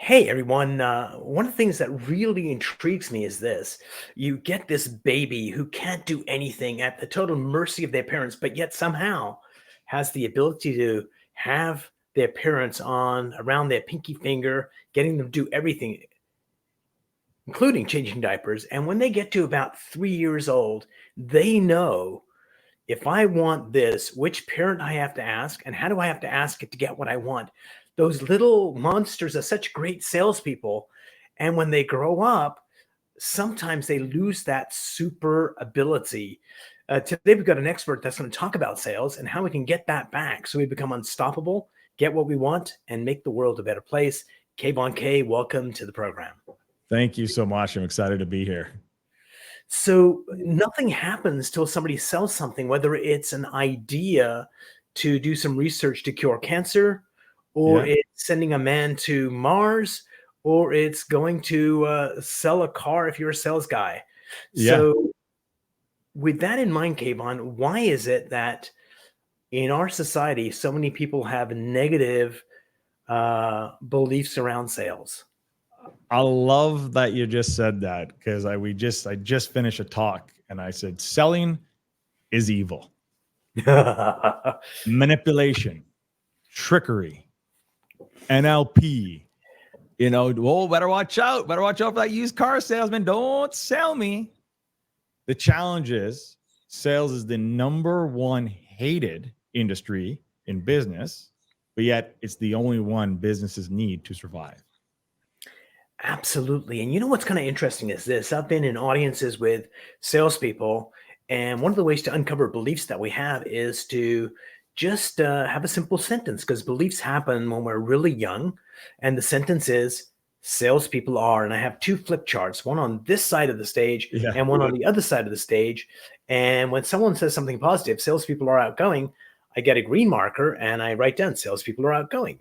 Hey everyone, one of the things that really intrigues me is this. You get this baby who can't do anything at the total mercy of their parents, but yet somehow has the ability to have their parents on around their pinky finger, getting them to do everything, including changing diapers. And when they get to about 3 years old, they know if I want this, which parent I have to ask, and how do I have to ask it to get what I want? Those little monsters are such great salespeople. And when they grow up, sometimes they lose that super ability. Today, we've got an expert that's going to talk about sales and how we can get that back so we become unstoppable, get what we want, and make the world a better place. Keyvon Kay, welcome to the program. Thank you so much. I'm excited to be here. So nothing happens till somebody sells something, whether it's an idea to do some research to cure cancer, or Yeah. it's sending a man to Mars, or it's going to sell a car if you're a sales guy. Yeah. So with that in mind, Kayvon, why is it that in our society, so many people have negative beliefs around sales? I love that you just said that because I just finished a talk and I said selling is evil. Manipulation, trickery, NLP. Better watch out. Better watch out for that used car salesman. Don't sell me. The challenge is sales is the number one hated industry in business, but yet it's the only one businesses need to survive. Absolutely. And you know what's kind of interesting is this. I've been in audiences with salespeople, and one of the ways to uncover beliefs that we have is to just have a simple sentence, because beliefs happen when we're really young. And the sentence is salespeople are, and I have two flip charts, one on this side of the stage Yeah. and one on the other side of the stage. And when someone says something positive, salespeople are outgoing, I get a green marker and I write down salespeople are outgoing.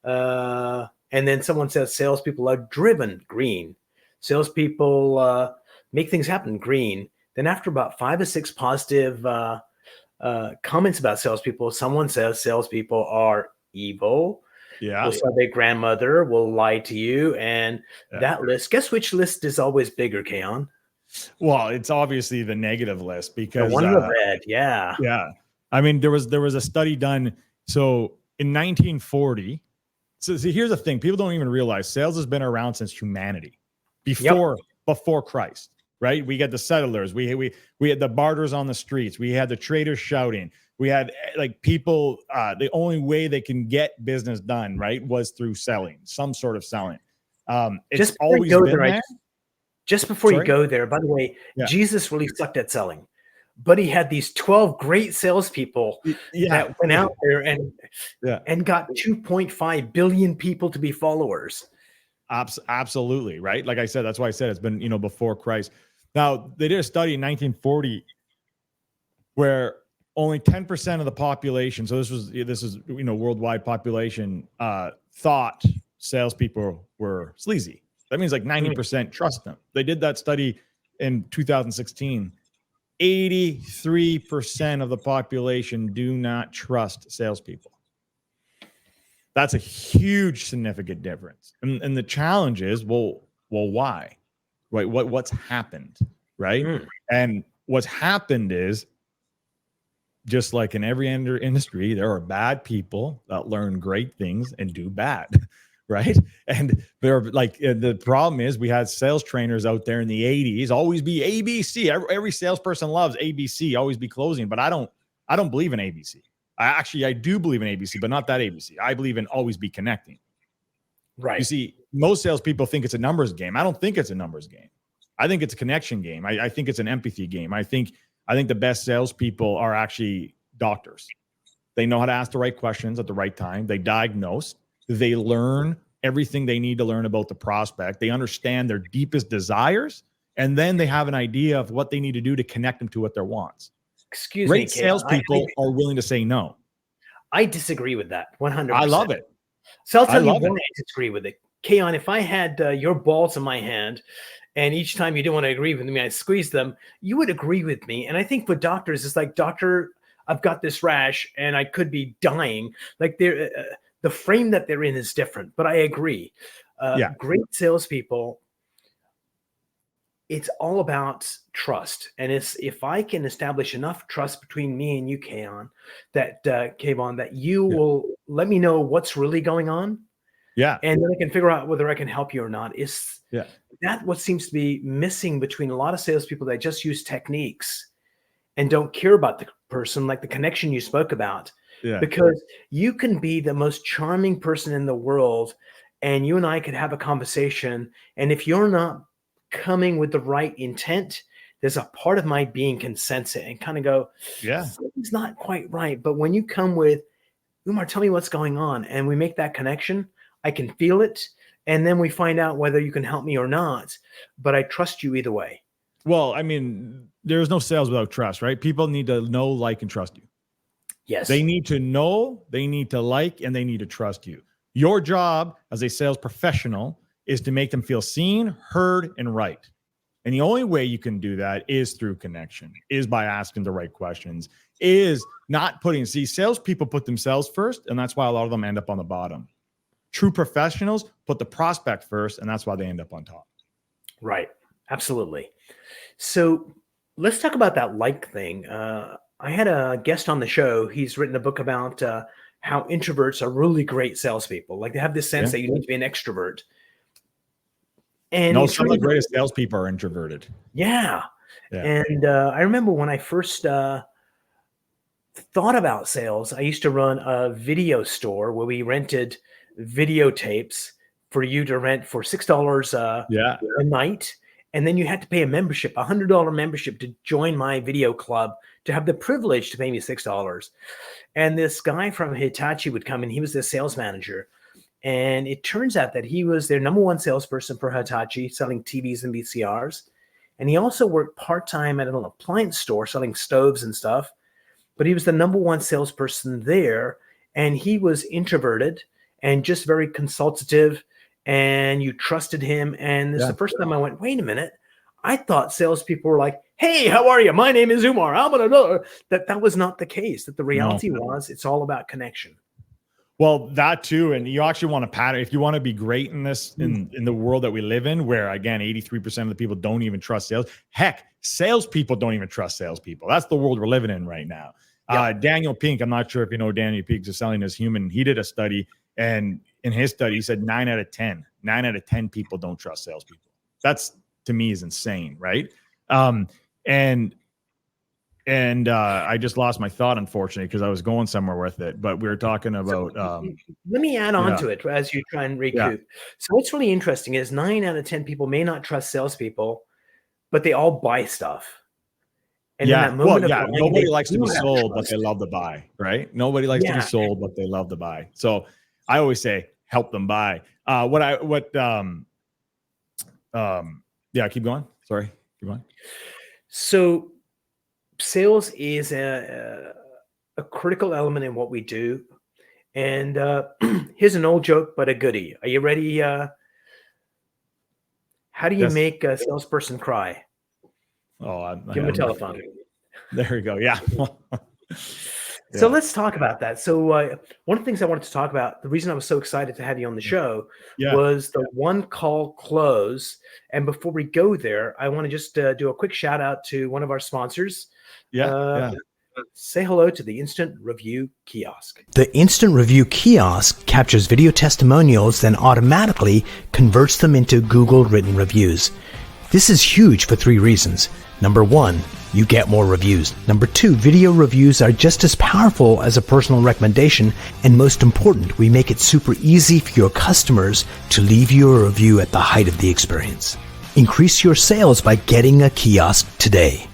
And then someone says salespeople are driven, green. Salespeople make things happen, green. Then after about 5 or 6 positive comments about salespeople, someone says salespeople are evil. Yeah. Also, their grandmother will lie to you. And that list, guess which list is always bigger, Kayon? Well, it's obviously the negative list The because one in the red, yeah. yeah. I mean, there was a study done. So in 1940, so see, here's the thing: people don't even realize sales has been around since humanity, before Christ. Right? We got the settlers. We had the barters on the streets. We had the traders shouting. We had like people. The only way they can get business done, right, was through selling, some sort of selling. It's always been there. Just before you go there, by the way, Jesus really sucked at selling, but he had these 12 great salespeople that went out there and got 2.5 billion people to be followers. Absolutely, right? Like I said, that's why I said it's been, before Christ. Now, they did a study in 1940 where only 10% of the population, so this is worldwide population, thought salespeople were sleazy. That means like 90% trust them. They did that study in 2016. 83% of the population do not trust salespeople. That's a huge, significant difference. And the challenge is, well, why? Right? What's happened? Right? And what's happened is, just like in every industry, there are bad people that learn great things and do bad. Right. And they're like, the problem is we had sales trainers out there in the 80s, always be ABC. Every salesperson loves ABC, always be closing. But I don't believe in ABC. I do believe in ABC, but not that ABC. I believe in always be connecting. Right. You see, most salespeople think it's a numbers game. I don't think it's a numbers game. I think it's a connection game. I think it's an empathy game. I think the best salespeople are actually doctors. They know how to ask the right questions at the right time. They diagnose. They learn everything they need to learn about the prospect. They understand their deepest desires, and then they have an idea of what they need to do to connect them to what their wants. Excuse Great me, salespeople are willing to say no. I disagree with that 100%. I love it. So I'll tell you why I disagree with it. Kayon, if I had your balls in my hand, and each time you didn't want to agree with me, I squeezed them, you would agree with me. And I think for doctors, it's like, doctor, I've got this rash and I could be dying. Like the frame that they're in is different, but I agree. Great salespeople, it's all about trust. And it's if I can establish enough trust between me and you, Kayvon, that you will let me know what's really going on. Yeah. And then I can figure out whether I can help you or not. Is that what seems to be missing between a lot of salespeople that just use techniques and don't care about the person, like the connection you spoke about? Yeah. Because you can be the most charming person in the world and you and I could have a conversation. And if you're not coming with the right intent, there's a part of my being can sense it and kind of go, it's not quite right. But when you come with, Umar, tell me what's going on, and we make that connection, I can feel it. And then we find out whether you can help me or not. But I trust you either way. Well, I mean, there's no sales without trust, right? People need to know, like, and trust you. Yes. They need to know, they need to like, and they need to trust you. Your job as a sales professional is to make them feel seen, heard, and right. And the only way you can do that is through connection, is by asking the right questions, is not putting, salespeople put themselves first, and that's why a lot of them end up on the bottom. True professionals put the prospect first, and that's why they end up on top. Right. Absolutely. So let's talk about that like thing. I had a guest on the show. He's written a book about how introverts are really great salespeople. Like they have this sense that you need to be an extrovert. And no, some of the greatest salespeople are introverted. Yeah. And I remember when I first thought about sales, I used to run a video store where we rented videotapes for you to rent for $6 a night. And then you had to pay a membership, $100 membership to join my video club, to have the privilege to pay me $6. And this guy from Hitachi would come in. He was the sales manager. And it turns out that he was their number one salesperson for Hitachi, selling TVs and VCRs. And he also worked part-time at an appliance store selling stoves and stuff. But he was the number one salesperson there. And he was introverted and just very consultative. And you trusted him. And this is the first time I went, wait a minute. I thought salespeople were like, hey, how are you? My name is Umar. I'm going to know that was not the case. That the reality was it's all about connection. Well, that too. And you actually want to pattern, if you want to be great in this, in the world that we live in, where again, 83% of the people don't even trust sales. Heck, salespeople don't even trust salespeople. That's the world we're living in right now. Daniel Pink, I'm not sure if you know Daniel Pink, is selling as human. He did a study, and in his study, he said 9 out of 10 people don't trust salespeople. That's, to me, is insane, right? And I just lost my thought, unfortunately, because I was going somewhere with it. But we were talking about. Let me add on to it as you try and recoup. So what's really interesting is 9 out of 10 people may not trust salespeople, but they all buy stuff. And nobody likes to be sold, but they love to buy, right? Nobody likes to be sold, but they love to buy. So I always say, help them buy. Keep going. Sorry, keep going. So sales is a critical element in what we do. And here's an old joke, but a goodie. Are you ready? How do you make a salesperson cry? Give him a telephone. There we go. Yeah. So let's talk about that. So one of the things I wanted to talk about, the reason I was so excited to have you on the show was the one call close. And before we go there, I want to just do a quick shout out to one of our sponsors. Say hello to the Instant Review Kiosk. The Instant Review Kiosk captures video testimonials, then automatically converts them into Google written reviews. This is huge for 3 reasons. Number 1, you get more reviews. Number 2, video reviews are just as powerful as a personal recommendation. And most important, we make it super easy for your customers to leave you a review at the height of the experience. Increase your sales by getting a kiosk today.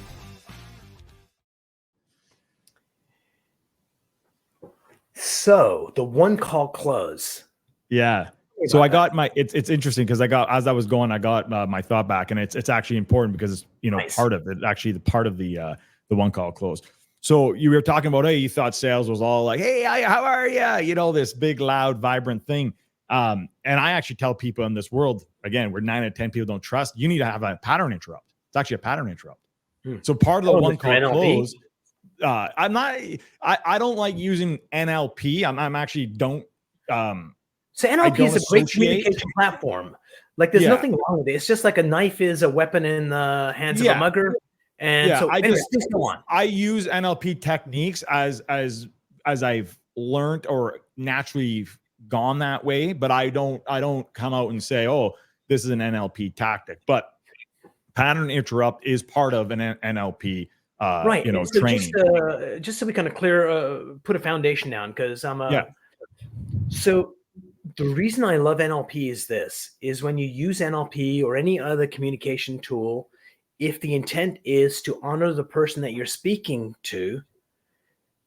So the one call close. Yeah. So I got it's interesting because as I was going, I got my thought back, and it's actually important because it's, part of it, actually the part of the one call close. So you were talking about, hey, you thought sales was all like, hey, how are you? This big, loud, vibrant thing. And I actually tell people in this world, again, where 9 out of 10 people don't trust, you need to have a pattern interrupt. It's actually a pattern interrupt. So part of the one call close, I don't like using NLP. I'm actually don't. So I NLP don't is a great associate. communication platform. Like there's Yeah, nothing wrong with it. It's just like a knife is a weapon in the hands of a yeah, mugger. And yeah. so anyway, please go on. I use NLP techniques as I've learned or naturally gone that way, but I don't come out and say, oh, this is an NLP tactic. But pattern interrupt is part of an NLP Right. And so training. just so we kind of put a foundation down, because Yeah. So the reason I love NLP is when you use NLP or any other communication tool, if the intent is to honor the person that you're speaking to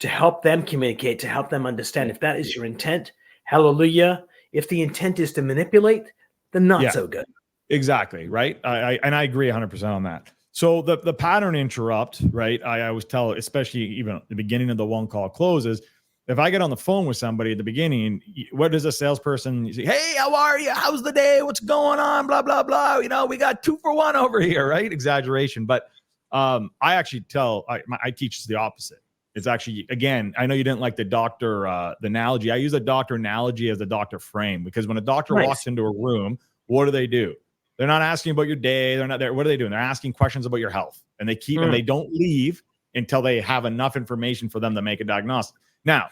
help them communicate, to help them understand, if that is your intent, hallelujah. If the intent is to manipulate, then not so good. Exactly. Right. I agree 100% on that. So the pattern interrupt, right? I always tell, especially even at the beginning of the one call closes, if I get on the phone with somebody at the beginning, what does a salesperson say? Hey, how are you? How's the day? What's going on? Blah, blah, blah. We got 2 for 1 over here, right? Exaggeration. But I actually I teach the opposite. It's actually, again, I know you didn't like the doctor, the analogy. I use the doctor analogy as the doctor frame, because when a doctor walks into a room, what do? They're not asking about your day. They're not there. What are they doing? They're asking questions about your health, and and they don't leave until they have enough information for them to make a diagnostic. Now,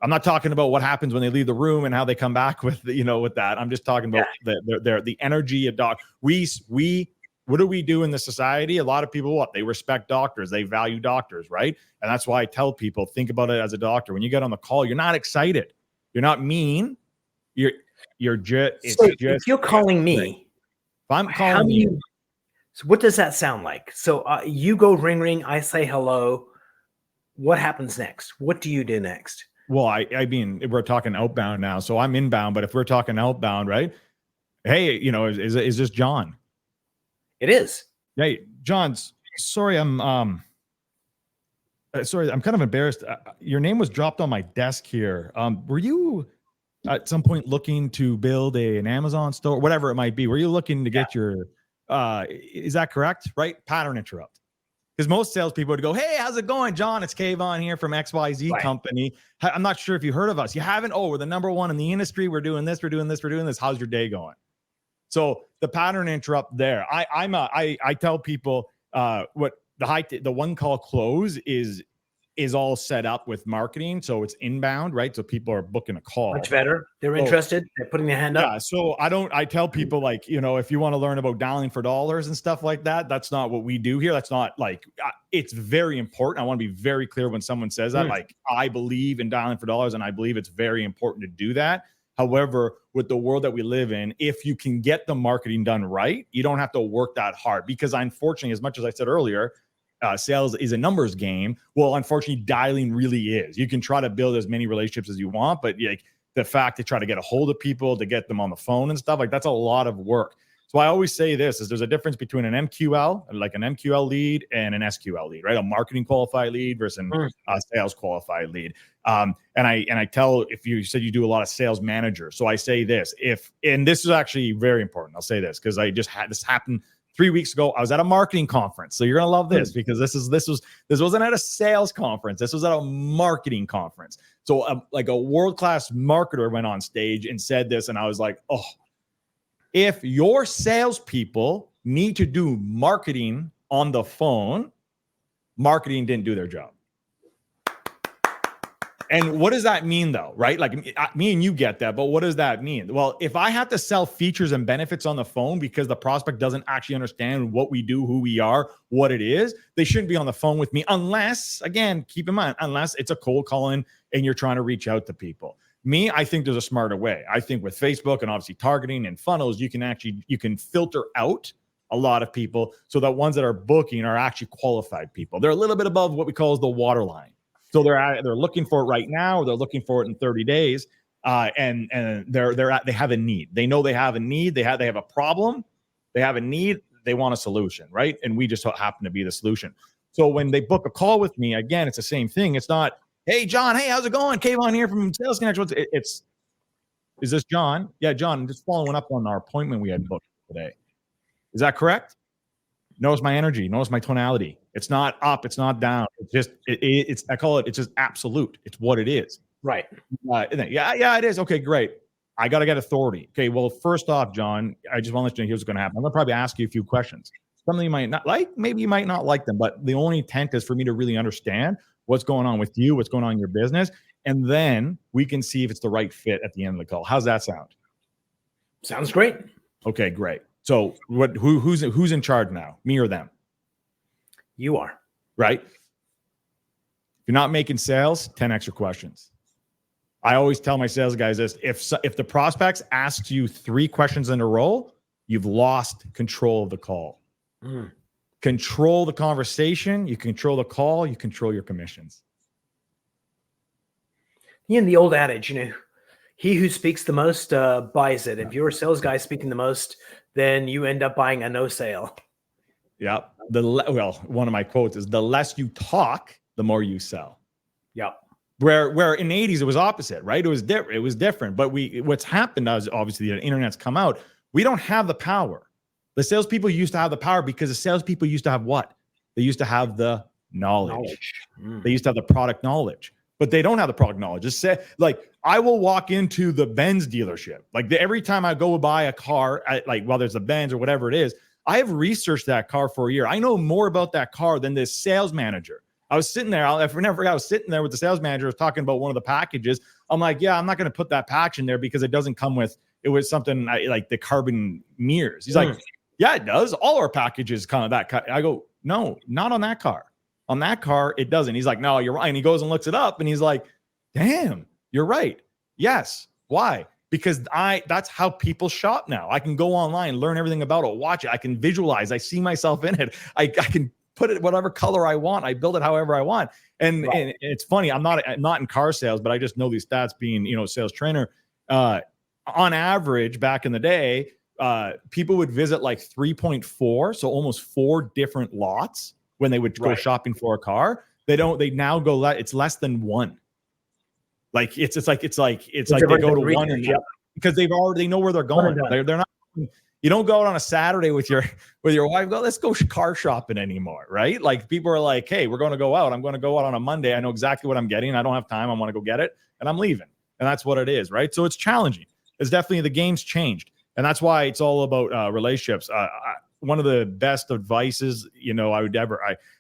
I'm not talking about what happens when they leave the room and how they come back with that. I'm just talking about the energy of doc. What do we do in the society? A lot of people, they respect doctors. They value doctors, right? And that's why I tell people, think about it as a doctor. When you get on the call, you're not excited. You're not mean. You're just. If you're calling me. If I'm calling you, so what does that sound like? So you go ring, ring. I say hello. What happens next? What do you do next? Well, I mean, we're talking outbound now, so I'm inbound. But if we're talking outbound, right? Hey, is this John? It is. Hey, John. Sorry, I'm kind of embarrassed. Your name was dropped on my desk here. Were you at some point looking to build an Amazon store, whatever it might be? Were you looking to get your, is that correct? Right? Pattern interrupt. Because most salespeople would go, hey, how's it going, John? It's Kayvon here from XYZ company. I'm not sure if you heard of us. You haven't? Oh, we're the number 1 in the industry. We're doing this. We're doing this. We're doing this. How's your day going? So the pattern interrupt there. I tell people what the one call close is all set up with marketing. So it's inbound, right? So people are booking a call. Much better. They're interested. They're putting their hand up. Yeah. So I tell people, like, if you want to learn about dialing for dollars and stuff like that, that's not what we do here. That's not it's very important. I want to be very clear when someone says that, like, I believe in dialing for dollars and I believe it's very important to do that. However, with the world that we live in, if you can get the marketing done right, you don't have to work that hard, because unfortunately, as much as I said earlier, sales is a numbers game. Well, unfortunately, dialing really is. You can try to build as many relationships as you want, but the fact to try to get a hold of people, to get them on the phone and stuff, that's a lot of work. So I always say this, is there's a difference between an MQL, like an MQL lead, and an SQL lead, right? A marketing qualified lead versus a sales qualified lead. And I tell, if you said you do a lot of sales managers, so I say this, and this is actually very important. I'll say this because I just had this happen 3 weeks ago. I was at a marketing conference. So you're going to love this, because this wasn't at a sales conference. This was at a marketing conference. So like a world-class marketer went on stage and said this. And I was like, oh, if your salespeople need to do marketing on the phone, marketing didn't do their job. And what does that mean, though, right? Like, me and you get that, but what does that mean? Well, if I have to sell features and benefits on the phone because the prospect doesn't actually understand what we do, who we are, what it is, they shouldn't be on the phone with me unless, again, keep in mind, unless it's a cold calling and you're trying to reach out to people. Me, I think there's a smarter way. I think with Facebook and obviously targeting and funnels, you can filter out a lot of people so that ones that are booking are actually qualified people. They're a little bit above what we call the waterline. So they're looking for it right now, or they're looking for it in 30 days, and they have a need. They know they have a need. They have a problem. They have a need. They want a solution, right? And we just happen to be the solution. So when they book a call with me, again, it's the same thing. It's not, hey, John, hey, how's it going? Kayvon here from Sales Connect. Is this John? Yeah, John, I'm just following up on our appointment we had booked today. Is that correct? Notice my energy. Notice my tonality. It's not up. It's not down. It's just, I call it, it's just absolute. It's what it is. Right. Yeah, it is. Okay, great. I got to get authority. Okay, well, first off, John, I just want to let you know here's what's going to happen. I'm going to probably ask you a few questions. Something you might not like, maybe you might not like them, but the only intent is for me to really understand what's going on with you, what's going on in your business, and then we can see if it's the right fit at the end of the call. How's that sound? Sounds great. Okay, great. So who's in charge now? Me or them? You are. Right? If you're not making sales, 10 extra questions. I always tell my sales guys this: if the prospects asks you 3 questions in a row, you've lost control of the call. Control the conversation, you control the call, you control your commissions. In the old adage, he who speaks the most buys it. If you're a sales guy speaking the most, then you end up buying a no sale. Yeah. Well, one of my quotes is, the less you talk, the more you sell. Yep. Where in the 80s it was opposite, right? It was different. It was different. But what's happened is, obviously the internet's come out. We don't have the power. The salespeople used to have the power because the salespeople used to have what? They used to have the knowledge. They used to have the product knowledge, but they don't have the product knowledge. Just say, like, I will walk into the Benz dealership. Like every time I go buy a car, whether it's a Benz or whatever it is, I have researched that car for a year. I know more about that car than this sales manager. I was sitting there. I was sitting there with the sales manager, was talking about one of the packages. I'm like, yeah, I'm not going to put that patch in there because it doesn't come with, it was something like the carbon mirrors. He's like, yeah, it does. All our packages kind of that. I go, no, not on that car. On that car, it doesn't. He's like, no, you're right. And he goes and looks it up and he's like, damn, you're right. Yes. Why? Because that's how people shop now. I can go online, learn everything about it, watch it. I can visualize. I see myself in it. I can put it whatever color I want. I build it however I want. And it's funny. I'm not in car sales, but I just know these stats being, a sales trainer. On average, back in the day, people would visit like 3.4, so almost 4 different lots when they would go shopping for a car. They now go, it's less than 1. Like it's like they go to 1 because they know where they're going. They're not. You don't go out on a Saturday with your wife. Go, let's go car shopping anymore, right? Like people are like, hey, we're going to go out. I'm going to go out on a Monday. I know exactly what I'm getting. I don't have time. I want to go get it, and I'm leaving. And that's what it is, right? So it's challenging. It's definitely, the game's changed, and that's why it's all about relationships. One of the best advices,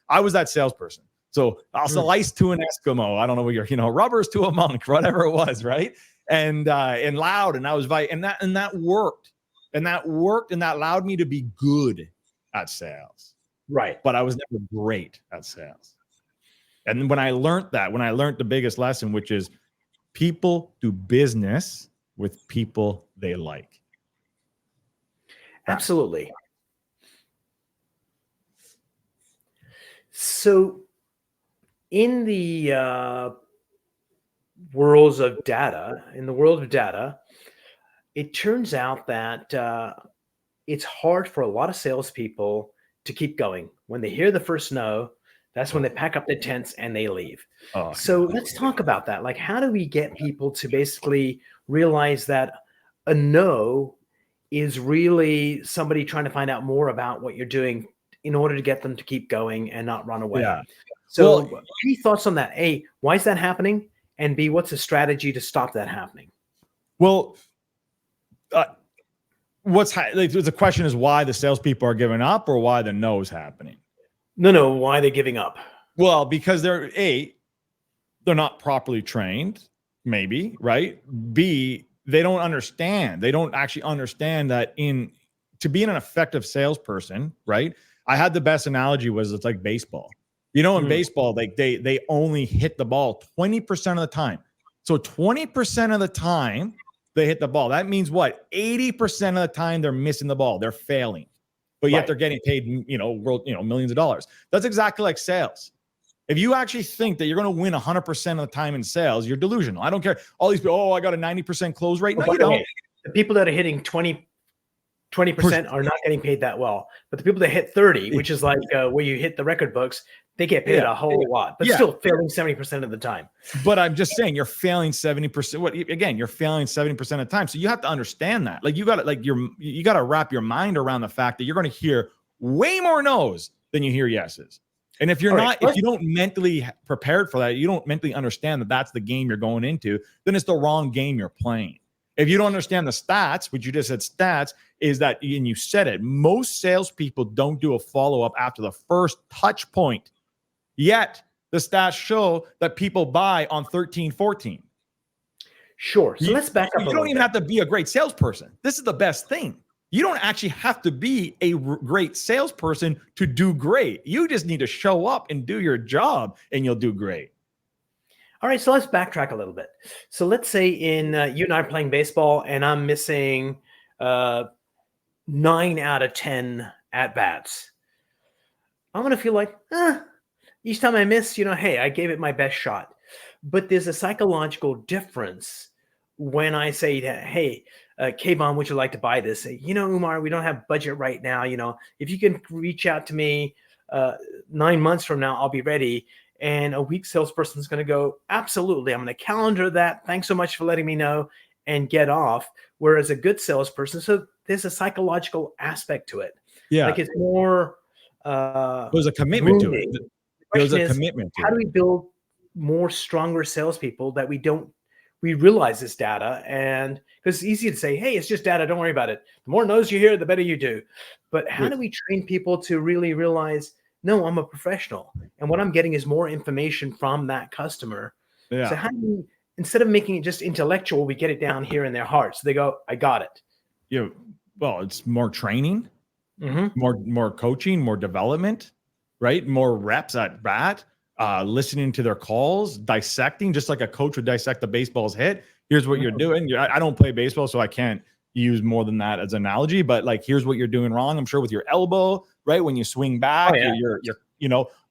I was that salesperson. So I'll sell ice to an Eskimo. I don't know what rubbers to a monk, whatever it was, right? And loud, and I was and that worked. And that worked, and that allowed me to be good at sales. Right. But I was never great at sales. And when I learned the biggest lesson, which is people do business with people they like. Absolutely. So in the world of data, it turns out that it's hard for a lot of salespeople to keep going. When they hear the first no, that's when they pack up their tents and they leave. So let's talk about that. Like, how do we get people to basically realize that a no is really somebody trying to find out more about what you're doing in order to get them to keep going and not run away? Yeah. So any thoughts on that? A, why is that happening? And B, what's a strategy to stop that happening? Well, the question is why the salespeople are giving up or why the no is happening? No, why are they giving up? Well, because they're not properly trained, maybe, right? B, they don't understand. They don't actually understand that to be an effective salesperson, right? I had the best analogy was it's like baseball. In baseball, like they only hit the ball 20% of the time. So 20% of the time they hit the ball. That means what? 80% of the time they're missing the ball. They're failing. But yet they're getting paid, millions of dollars. That's exactly like sales. If you actually think that you're going to win 100% of the time in sales, you're delusional. I don't care. All these people, I got a 90% close rate. No, you don't. The people that are hitting 20% are not getting paid that well. But the people that hit 30, which is like where you hit the record books, they get paid a whole lot, but still failing 70% of the time. But I'm just saying you're failing 70%. You're failing 70% of the time. So you have to understand that. Like you got to wrap your mind around the fact that you're going to hear way more no's than you hear yeses. And if you're if you don't mentally prepared for that, you don't mentally understand that that's the game you're going into, then it's the wrong game you're playing. If you don't understand the stats, which you just said stats, is that, and you said it, most salespeople don't do a follow-up after the first touch point. Yet the stats show that people buy on 13, 14. Sure. So let's back up a You little don't even bit. have to be a great salesperson. This is the best thing. You don't actually have to be a great salesperson to do great. You just need to show up and do your job, and you'll do great. All right, so let's backtrack a little bit. So let's say you and I are playing baseball, and I'm missing 9 out of 10 at bats. I'm gonna feel like, each time I miss, hey, I gave it my best shot. But there's a psychological difference when I say, hey, Kayvon, would you like to buy this? Umar, we don't have budget right now. If you can reach out to me 9 months from now, I'll be ready. And a weak salesperson is going to go, absolutely, I'm going to calendar that. Thanks so much for letting me know, and get off. Whereas a good salesperson, so there's a psychological aspect to it. Yeah. Like it's more. There's a commitment to it. There's a commitment to it. How do we build more stronger salespeople that we realize this data? And because it's easy to say, hey, it's just data, don't worry about it. The more no's you hear, the better you do. But how do we train people to really realize, no, I'm a professional, and what I'm getting is more information from that customer. Yeah. So how do we, instead of making it just intellectual, we get it down here in their hearts? So they go, I got it. Well, it's more training, more coaching, more development, right? More reps at bat, listening to their calls, dissecting, just like a coach would dissect the baseball's hit. Here's what you're doing. I don't play baseball, so I can't use more than that as an analogy, but like, here's what you're doing wrong. I'm sure with your elbow, right? When you swing back, you're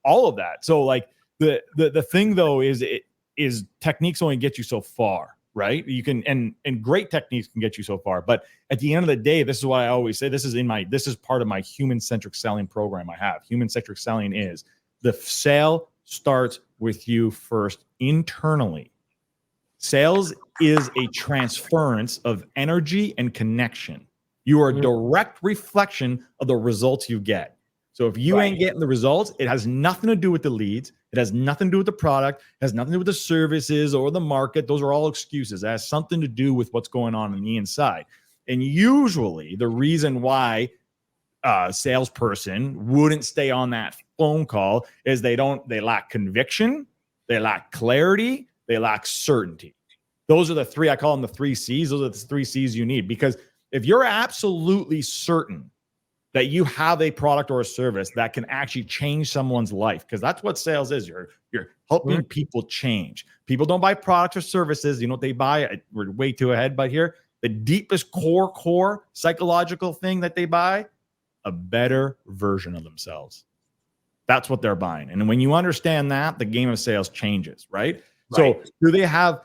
all of that. So like the thing though is techniques only get you so far, right? You can, and great techniques can get you so far. But at the end of the day, this is why I always say, this is part of my human-centric selling program I have. Human-centric selling is the sale starts with you first internally. Sales is a transference of energy and connection. You are a direct reflection of the results you get. So if you ain't getting the results, it has nothing to do with the leads. It has nothing to do with the product. It has nothing to do with the services or the market. Those are all excuses. It has something to do with what's going on the inside. And usually the reason why a salesperson wouldn't stay on that phone call is they lack conviction, they lack clarity, they lack certainty. Those are the three, I call them the 3 C's. Those are the 3 C's you need, because if you're absolutely certain that you have a product or a service that can actually change someone's life, because that's what sales is. You're helping people change. People don't buy products or services. You know what they buy? We're way too ahead, but here, the deepest core psychological thing that they buy, a better version of themselves. That's what they're buying. And when you understand that, the game of sales changes, right? So do they have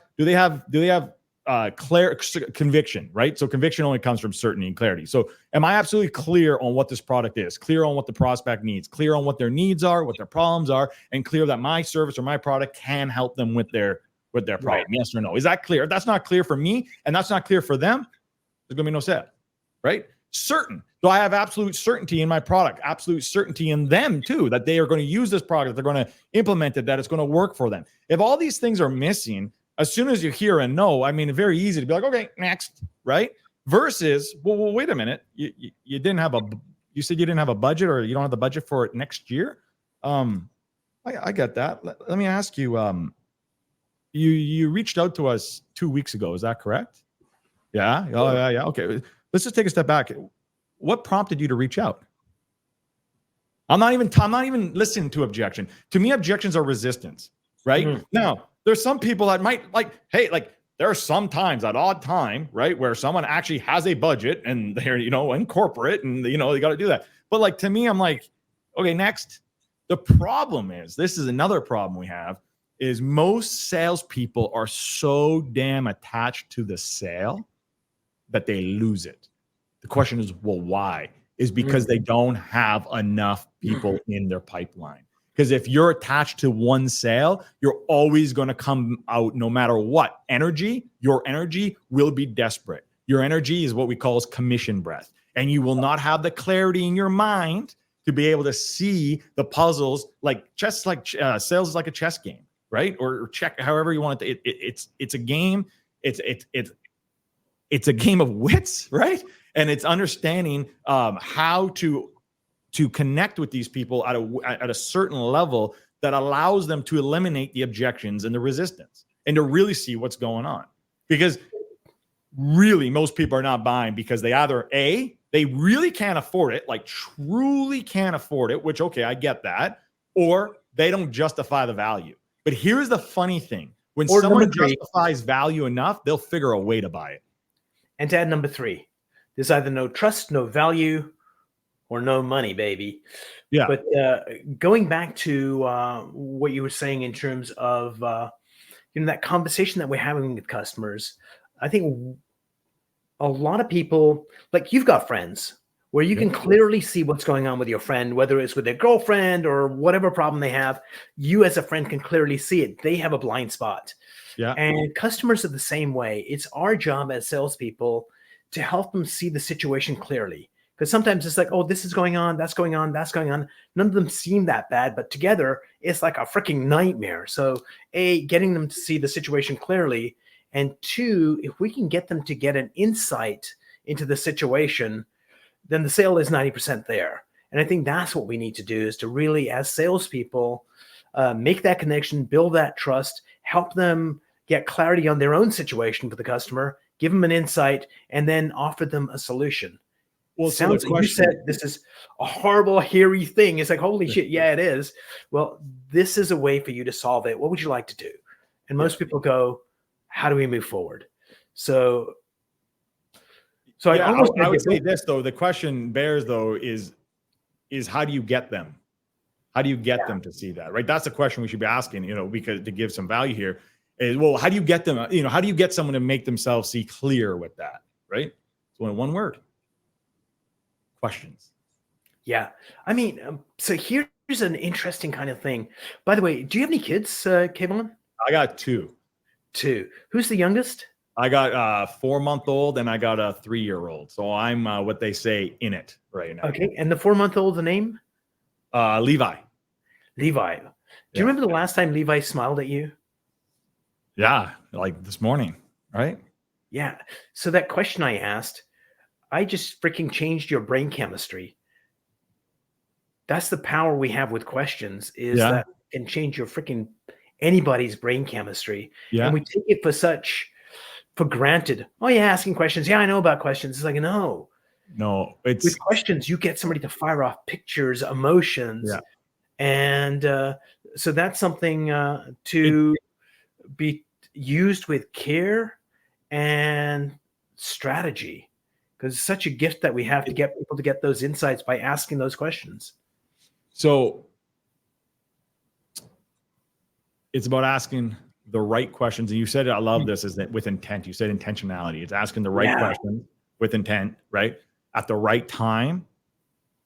conviction, right? So conviction only comes from certainty and clarity. So am I absolutely clear on what this product is, clear on what the prospect needs, clear on what their needs are, what their problems are, and clear that my service or my product can help them with their problem? Yes or no? Is that clear? If that's not clear for me and that's not clear for them, there's going to be no sale, right? Certain. Do I have absolute certainty in my product, absolute certainty in them too, that they are going to use this product, they're going to implement it, that it's going to work for them? If all these things are missing, as soon as you hear a no, I mean, it's very easy to be like, okay, next, right? Versus, well, wait a minute. You said you didn't have a budget, or you don't have the budget for it next year. I get that. Let me ask you, you reached out to us 2 weeks ago. Is that correct? Yeah. Oh, yeah. Okay. Let's just take a step back. What prompted you to reach out? I'm not even listening to objection. To me, objections are resistance, right? Now, there's some people that might there are some times at odd time, right, where someone actually has a budget and they're, in corporate and, they got to do that. But like, to me, I'm like, okay, next. The problem is, this is another problem we have, is most salespeople are so damn attached to the sale that they lose it. The question is, well, why? Is because they don't have enough people in their pipeline. Because if you're attached to one sale, you're always going to come out no matter what. Your energy will be desperate. Your energy is what we call as commission breath. And you will not have the clarity in your mind to be able to see the puzzles, sales is like a chess game, right? Or check, however you want it. It's a game. it's a game of wits, right? And it's understanding how to connect with these people at a certain level that allows them to eliminate the objections and the resistance and to really see what's going on. Because really, most people are not buying because they either A, they really can't afford it, like truly can't afford it, which, okay, I get that, or they don't justify the value. But here's the funny thing. When someone justifies value enough, they'll figure a way to buy it. And to add number 3, there's either no trust, no value, or no money, baby. Yeah. But going back to what you were saying in terms of that conversation that we're having with customers, I think a lot of people, like you've got friends where you can clearly see what's going on with your friend, whether it's with their girlfriend or whatever problem they have. You as a friend can clearly see it. They have a blind spot. Yeah. And customers are the same way. It's our job as salespeople to help them see the situation clearly. Because sometimes it's like, oh, this is going on, that's going on, that's going on. None of them seem that bad, but together it's like a freaking nightmare. So A, getting them to see the situation clearly. And 2, if we can get them to get an insight into the situation, then the sale is 90% there. And I think that's what we need to do, is to really, as salespeople, make that connection, build that trust, help them get clarity on their own situation for the customer, give them an insight, and then offer them a solution. Well, sounds like you said this is a horrible, hairy thing. It's like, holy shit, yeah, it is. Well, this is a way for you to solve it. What would you like to do? And most people go, how do we move forward? So yeah, I would say this, though. The question bears, though, is how do you get them? How do you get them to see that, right? That's the question we should be asking, because to give some value here is, well, how do you get them, how do you get someone to make themselves see clear with that, right? So in one word. Questions. Yeah. I mean, so here's an interesting kind of thing. By the way, do you have any kids, Kayvon? I got 2. 2. Who's the youngest? I got a 4-month-old and I got a 3-year-old. So I'm what they say in it right now. Okay. And the 4-month-old, the name? Levi. Levi. Do you remember the last time Levi smiled at you? Yeah. Like this morning. Right. Yeah. So that question I asked, I just freaking changed your brain chemistry. That's the power we have with questions, is that it can change your freaking anybody's brain chemistry. Yeah. And we take it for granted. Oh, yeah, asking questions. Yeah, I know about questions. It's like, no, it's with questions, you get somebody to fire off pictures, emotions. Yeah. And so that's something to be used with care and strategy. Because it's such a gift that we have to get people to get those insights by asking those questions. So it's about asking the right questions. And you said it, I love this, is that with intent. You said intentionality. It's asking the right questions with intent, right? At the right time,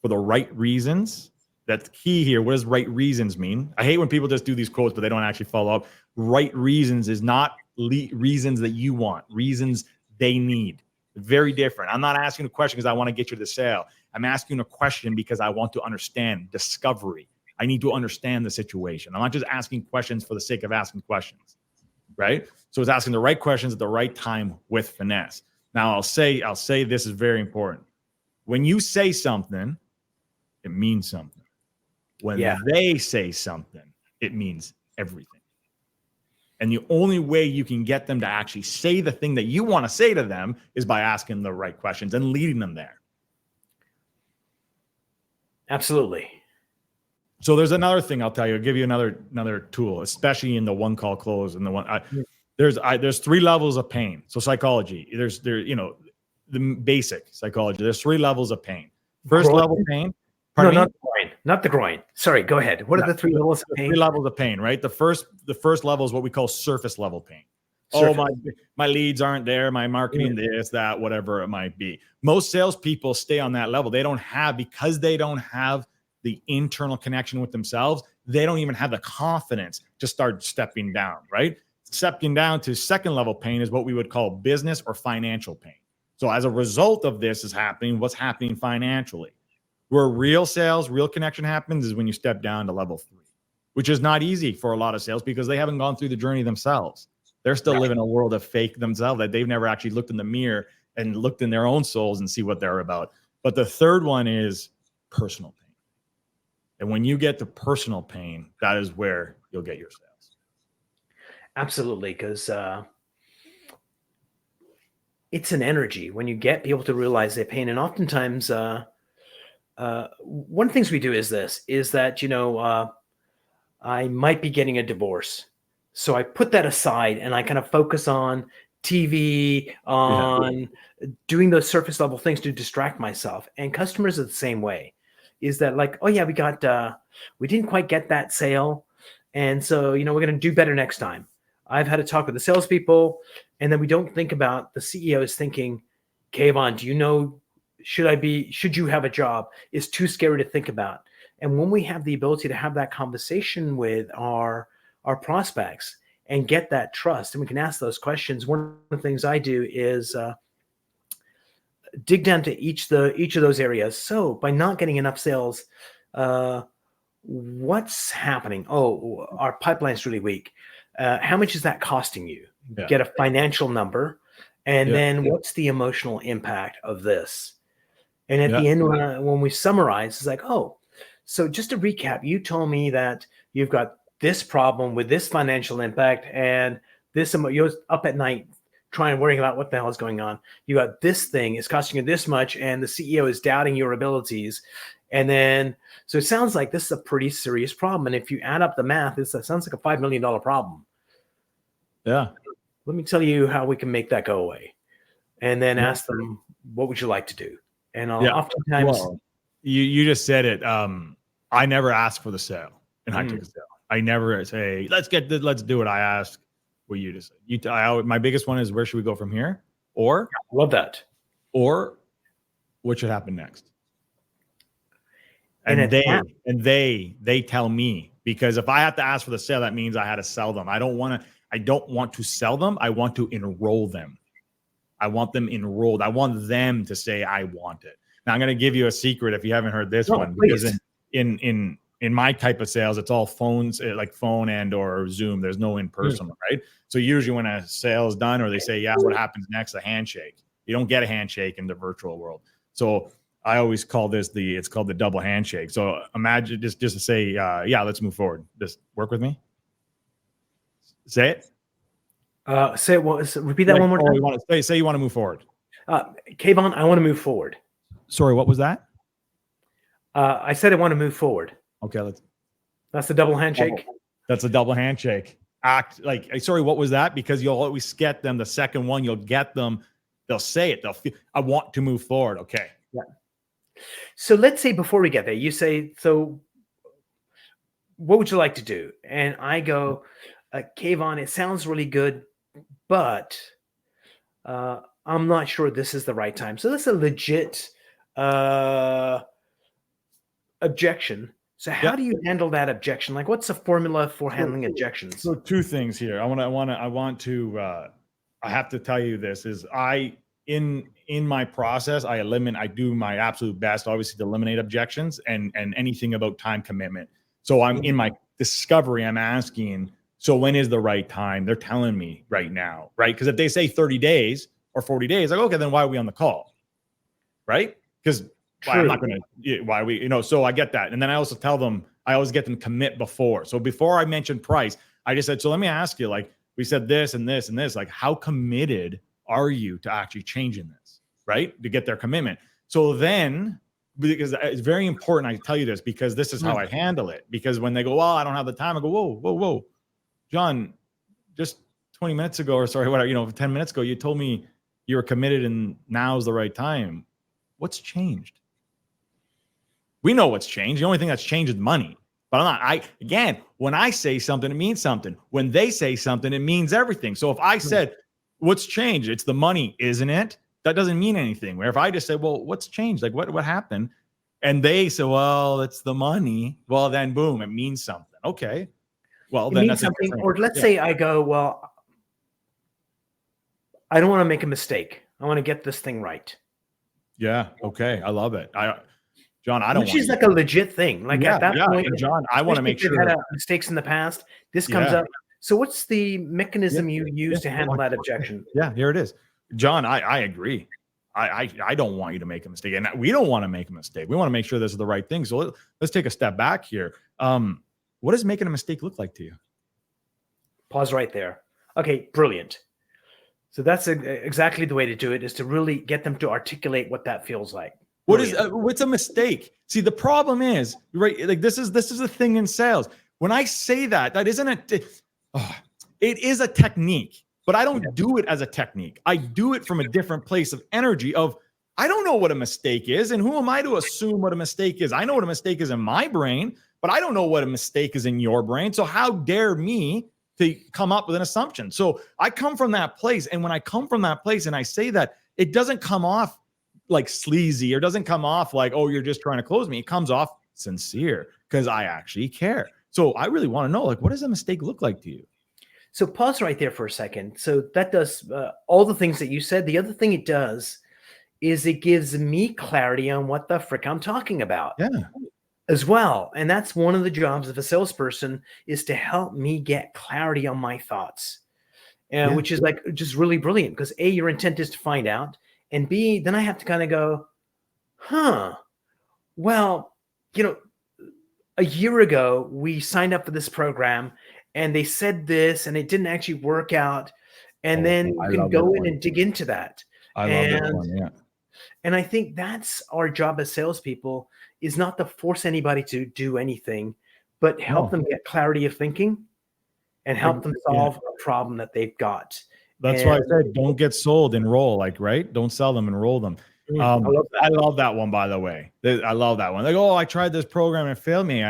for the right reasons. That's key here. What does right reasons mean? I hate when people just do these quotes, but they don't actually follow up. Right reasons is not reasons that you want, reasons they need. Very different. I'm not asking a question because I want to get you to the sale. I'm asking a question because I want to understand discovery. I need to understand the situation. I'm not just asking questions for the sake of asking questions, right? So it's asking the right questions at the right time with finesse. Now I'll say this is very important. When you say something, it means something. When they say something, it means everything. And the only way you can get them to actually say the thing that you want to say to them is by asking the right questions and leading them there. Absolutely. So there's another thing I'll tell you. I'll give you another tool, especially in the one call close and the one. There's 3 levels of pain. So psychology. There's the basic psychology. There's 3 levels of pain. First level pain. Not the groin. Not the groin. Sorry, go ahead. What are the 3 levels of pain? 3 levels of pain, right? The first level is what we call surface level pain. Oh, my leads aren't there. My marketing, this, that, whatever it might be. Most salespeople stay on that level. Because they don't have the internal connection with themselves. They don't even have the confidence to start stepping down, right? Stepping down to second level pain is what we would call business or financial pain. So as a result of this is happening, what's happening financially? Where real sales, real connection happens is when you step down to level 3, which is not easy for a lot of sales because they haven't gone through the journey themselves. They're still Right. living a world of fake themselves that they've never actually looked in the mirror and looked in their own souls and see what they're about. But the third one is personal pain. And when you get to personal pain, that is where you'll get your sales. Absolutely, because it's an energy when you get people to realize their pain. And oftentimes, one of the things we do is that, I might be getting a divorce. So I put that aside and I kind of focus on TV, on doing those surface level things to distract myself. And customers are the same way. Is that like, oh yeah, we didn't quite get that sale. And so, we're going to do better next time. I've had a talk with the salespeople, and then we don't think about the CEO is thinking, Kayvon, do you know, should you have a job? It's too scary to think about. And when we have the ability to have that conversation with our prospects and get that trust, and we can ask those questions, one of the things I do is dig down to each of those areas. So by not getting enough sales, what's happening? Oh, our pipeline's really weak. How much is that costing you? Yeah. Get a financial number. And then what's the emotional impact of this? And at the end, when we summarize, it's like, oh, so just to recap, you told me that you've got this problem with this financial impact and this, you're up at night trying worrying about what the hell is going on. You got this thing, it's costing you this much, and the CEO is doubting your abilities. And then, so it sounds like this is a pretty serious problem. And if you add up the math, it sounds like a $5 million problem. Yeah. Let me tell you how we can make that go away. And then ask them, what would you like to do? And oftentimes, you just said it. I never ask for the sale in high ticket sale. I never say, let's do it. I ask what you just said. My biggest one is, where should we go from here? Or love that. Or what should happen next? And they tell me, because if I have to ask for the sale, that means I had to sell them. I don't want to sell them. I want to enroll them. I want them enrolled. I want them to say, I want it. Now I'm going to give you a secret if you haven't heard this one, because in my type of sales, it's all phones, like phone and or Zoom. There's no in-person, right? So usually when a sale is done, or they say, yeah, what happens next? A handshake. You don't get a handshake in the virtual world. So I always call this it's called the double handshake. So imagine just to say, yeah, let's move forward. Just work with me. Say it. Say it. Repeat that one more time. You want to say you want to move forward. Kayvon, I want to move forward. Sorry, what was that? I said I want to move forward. Okay, that's the double handshake. That's a double handshake. Act like, sorry, what was that? Because you'll always get them. The second one, you'll get them. They'll say it. They'll feel, I want to move forward. Okay. Yeah. So let's say before we get there, you say, so what would you like to do? And I go, Kayvon, it sounds really good, but I'm not sure this is the right time. So that's a legit objection. So how do you handle that objection? Like, what's the formula for handling objections? So two things here. I have to tell you this is in my process, I do my absolute best, obviously, to eliminate objections and anything about time commitment. So I'm in my discovery, I'm asking, so when is the right time? They're telling me right now, right? Because if they say 30 days or 40 days, like, okay, then why are we on the call? Right? Because I'm not going to, so I get that. And then I also tell them, I always get them commit before. So before I mention price, I just said, so let me ask you, like, we said this and this and this, like, how committed are you to actually changing this, right? To get their commitment. So then, because it's very important, I tell you this, because this is how I handle it. Because when they go, well, I don't have the time, I go, whoa, John, just 20 minutes ago, or sorry, whatever, 10 minutes ago, you told me you were committed and now's the right time. What's changed? We know what's changed. The only thing that's changed is money. But again, when I say something, it means something. When they say something, it means everything. So if I said, what's changed? It's the money, isn't it? That doesn't mean anything. Where if I just say, well, what's changed? Like, what happened? And they say, well, it's the money. Well, then boom, it means something. Okay. Well, then that's something. Or let's say I go, well, I don't want to make a mistake. I want to get this thing right. Yeah. Okay. I love it. John, I don't. Which is like a legit thing. Like at that point, John, I want to make sure. Had mistakes in the past. This comes up. So what's the mechanism you use to Yeah. handle that objection? Yeah, here it is. John, I agree. I don't want you to make a mistake. And we don't want to make a mistake. We want to make sure this is the right thing. So let's take a step back here. What does making a mistake look like to you? Pause right there. Okay, brilliant. So that's exactly the way to do it, is to really get them to articulate what that feels like. What's a mistake? See, the problem is, right, like this is a thing in sales. When I say that isn't it is a technique, but I don't do it as a technique. I do it from a different place of energy of, I don't know what a mistake is, and who am I to assume what a mistake is? I know what a mistake is in my brain, but I don't know what a mistake is in your brain. So how dare me to come up with an assumption? So I come from that place. And when I come from that place and I say that, it doesn't come off like sleazy, or doesn't come off like, oh, you're just trying to close me. It comes off sincere because I actually care. So I really want to know, like, what does a mistake look like to you? So pause right there for a second. So that does all the things that you said. The other thing it does is it gives me clarity on what the frick I'm talking about. Yeah. As well. And that's one of the jobs of a salesperson, is to help me get clarity on my thoughts, which is like just really brilliant, because A, your intent is to find out, and B, then I have to kind of go, well, a year ago we signed up for this program and they said this and it didn't actually work out. And then you can go in and dig into that. I love that one. Yeah. And I think that's our job as salespeople, is not to force anybody to do anything, but help them get clarity of thinking and help them solve a problem that they've got. That's why I said, don't get sold, enroll, like, right? Don't sell them, enroll them. I love that one, by the way. I love that one. Like, oh, I tried this program and it failed me.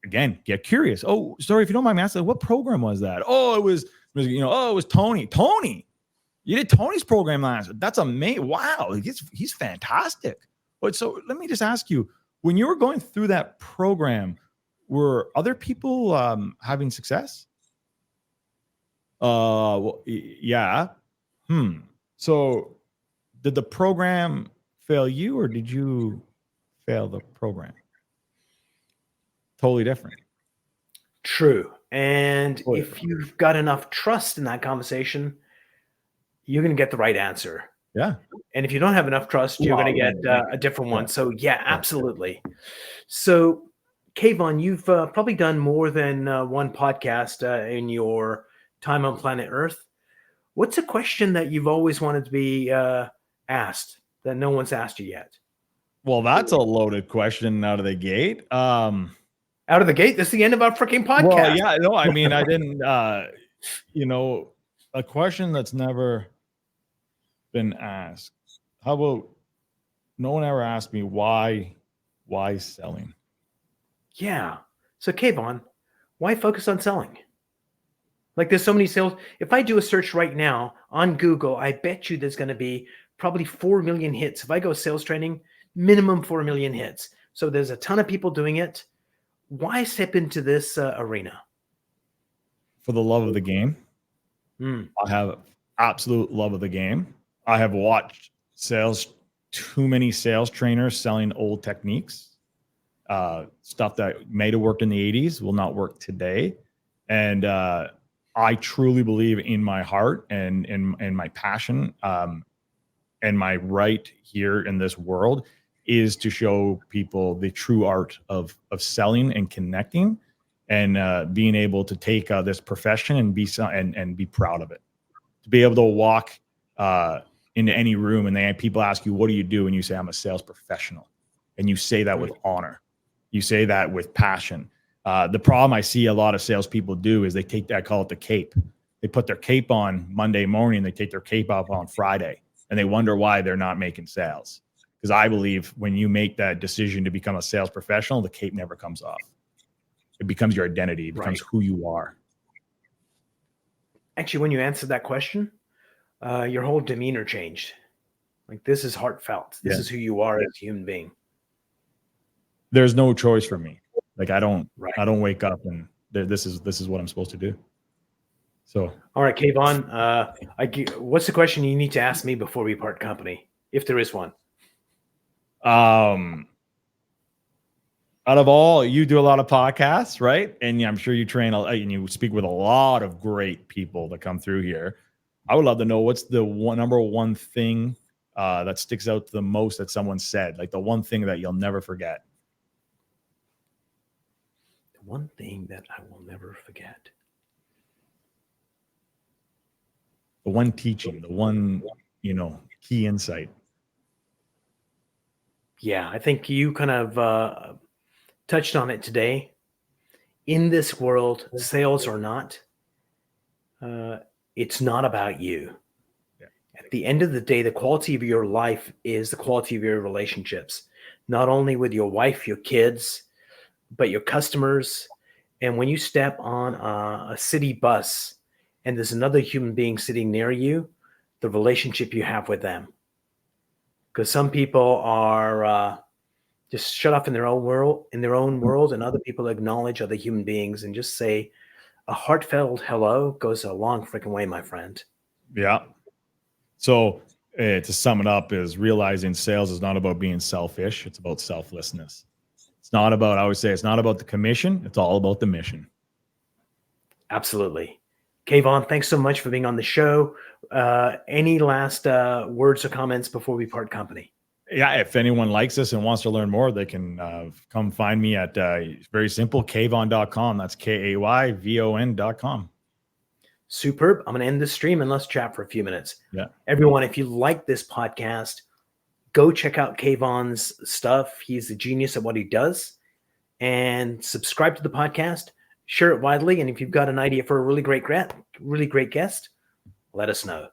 Again, get curious. Oh, sorry, if you don't mind me asking, what program was that? Oh, it was Tony. Tony, you did Tony's program last. That's amazing. Wow, he's fantastic. But so let me just ask you, when you were going through that program, were other people having success? Well, yeah. So did the program fail you, or did you fail the program? Totally different. True. And if you've got enough trust in that conversation, you're going to get the right answer. Yeah. And if you don't have enough trust, you're going to get a different one. So yeah, absolutely. So Kayvon, you've probably done more than one podcast in your time on planet Earth. What's a question that you've always wanted to be asked that no one's asked you yet? Well, that's a loaded question out of the gate. Out of the gate? This is the end of our freaking podcast. Well, yeah, no, I mean, I didn't, a question that's never been asked. How about, no one ever asked me why selling? Yeah. So Kayvon, why focus on selling? Like, there's so many sales. If I do a search right now on Google, I bet you there's going to be probably 4 million hits. If I go sales training, minimum 4 million hits. So there's a ton of people doing it. Why step into this arena? For the love of the game. I have absolute love of the game. I have watched too many sales trainers selling old techniques, stuff that may have worked in the 80s will not work today. And I truly believe in my heart and in my passion and my right here in this world is to show people the true art of selling and connecting and being able to take this profession and be proud of it. To be able to walk into any room and people ask you, what do you do? And you say, I'm a sales professional. And you say that with honor. You say that with passion. The problem I see a lot of salespeople do is I call it the cape. They put their cape on Monday morning, they take their cape off on Friday, and they wonder why they're not making sales. Because I believe when you make that decision to become a sales professional, the cape never comes off. It becomes your identity. It becomes who you are. Actually, when you answered that question, your whole demeanor changed. Like, this is heartfelt. This is who you are as a human being. There's no choice for me. Like, I don't wake up and this is what I'm supposed to do. So, all right, Kayvon, what's the question you need to ask me before we part company, if there is one? out of all, you do a lot of podcasts, right? And I'm sure you train and you speak with a lot of great people that come through here. I would love to know what's the number one thing that sticks out the most that someone said, like the one thing that you'll never forget. The one thing that I will never forget. The one teaching, the one, key insight. Yeah, I think you kind of touched on it today. In this world, sales or not, it's not about you. Yeah. At the end of the day, the quality of your life is the quality of your relationships, not only with your wife, your kids, but your customers. And when you step on a city bus and there's another human being sitting near you, the relationship you have with them. Because some people are just shut off in their own world, and other people acknowledge other human beings and just say a heartfelt hello goes a long freaking way, my friend. Yeah. So to sum it up, is realizing sales is not about being selfish. It's about selflessness. It's not about, I always say, it's not about the commission. It's all about the mission. Absolutely. Kayvon, thanks so much for being on the show. Any last words or comments before we part company? Yeah, if anyone likes this and wants to learn more, they can come find me at very simple, Kayvon.com. That's Kayvon.com. Superb. I'm going to end this stream and let's chat for a few minutes. Yeah. Everyone, if you like this podcast, go check out Kayvon's stuff. He's a genius at what he does. And subscribe to the podcast, share it widely. And if you've got an idea for a really great guest, let us know.